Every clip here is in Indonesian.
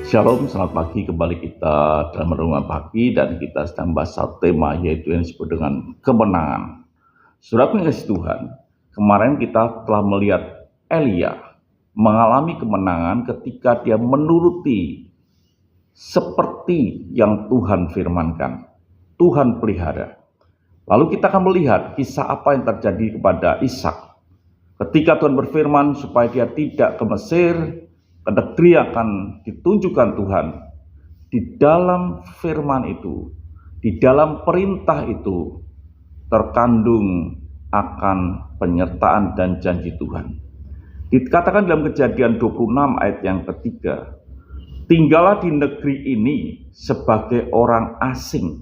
Shalom, selamat pagi. Kembali kita dalam renungan pagi dan kita sedang bahas satu tema, yaitu yang disebut dengan kemenangan. Saudara pengasih Tuhan, kemarin kita telah melihat Elia mengalami kemenangan ketika dia menuruti seperti yang Tuhan firmankan, Tuhan pelihara. Lalu kita akan melihat kisah apa yang terjadi kepada Ishak. Ketika Tuhan berfirman supaya dia tidak ke Mesir, ke negeri akan ditunjukkan Tuhan. Di dalam firman itu, di dalam perintah itu, terkandung akan penyertaan dan janji Tuhan. Dikatakan dalam Kejadian 26 ayat yang ketiga, tinggallah di negeri ini sebagai orang asing,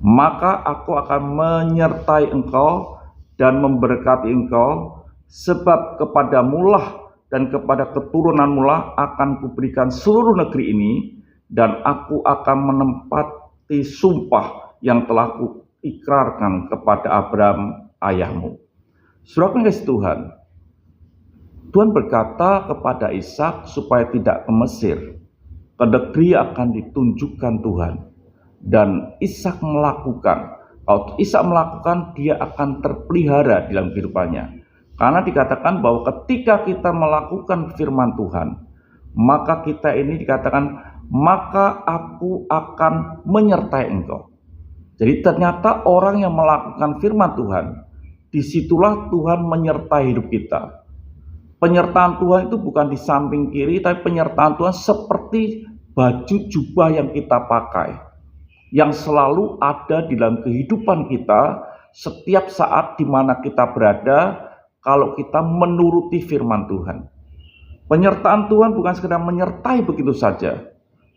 maka aku akan menyertai engkau dan memberkati engkau, sebab kepadamulah dan kepada keturunanmu lah akan kuberikan seluruh negeri ini, dan aku akan menempati sumpah yang telah kuikrarkan kepada Abraham ayahmu. Saudara pengasih Tuhan, Tuhan berkata kepada Ishak supaya tidak ke Mesir, ke negeri akan ditunjukkan Tuhan. Dan Ishak melakukan. Kalau Ishak melakukan, dia akan terpelihara dalam kehidupannya. Karena dikatakan bahwa ketika kita melakukan firman Tuhan, maka kita ini dikatakan, maka aku akan menyertai engkau. Jadi ternyata orang yang melakukan firman Tuhan, disitulah Tuhan menyertai hidup kita. Penyertaan Tuhan itu bukan di samping kiri, tapi penyertaan Tuhan seperti baju jubah yang kita pakai, yang selalu ada di dalam kehidupan kita setiap saat di mana kita berada. Kalau kita menuruti firman Tuhan, penyertaan Tuhan bukan sekedar menyertai begitu saja,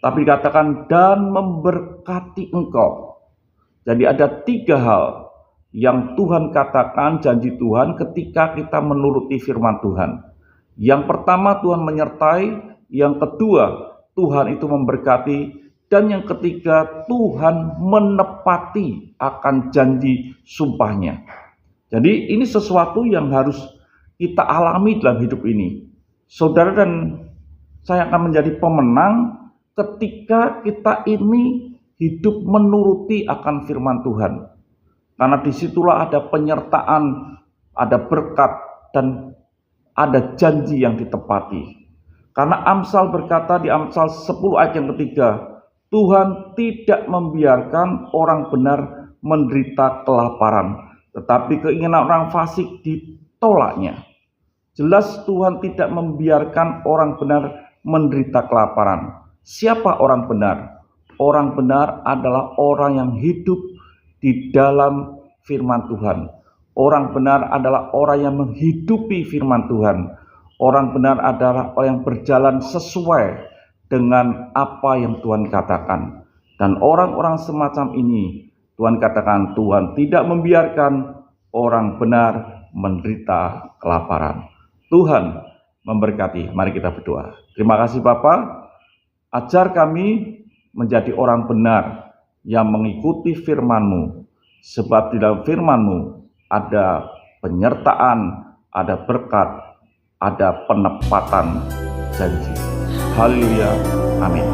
tapi dikatakan dan memberkati engkau. Jadi ada 3 hal yang Tuhan katakan, janji Tuhan ketika kita menuruti firman Tuhan. Yang pertama, Tuhan menyertai. Yang kedua, Tuhan itu memberkati. Dan yang ketiga, Tuhan menepati akan janji sumpahnya. Jadi ini sesuatu yang harus kita alami dalam hidup ini. Saudara dan saya akan menjadi pemenang ketika kita ini hidup menuruti akan firman Tuhan. Karena disitulah ada penyertaan, ada berkat, dan ada janji yang ditepati. Karena Amsal berkata di Amsal 10 ayat yang ketiga, Tuhan tidak membiarkan orang benar menderita kelaparan, tetapi keinginan orang fasik ditolaknya. Jelas Tuhan tidak membiarkan orang benar menderita kelaparan. Siapa orang benar? Orang benar adalah orang yang hidup di dalam firman Tuhan. Orang benar adalah orang yang menghidupi firman Tuhan. Orang benar adalah orang yang berjalan sesuai dengan apa yang Tuhan katakan. Dan orang-orang semacam ini, Tuhan katakan, Tuhan tidak membiarkan orang benar menderita kelaparan. Tuhan memberkati. Mari kita berdoa. Terima kasih Bapa, ajar kami menjadi orang benar yang mengikuti firman-Mu. Sebab di dalam firman-Mu ada penyertaan, ada berkat, ada penepatan janji. Haleluya. Amin.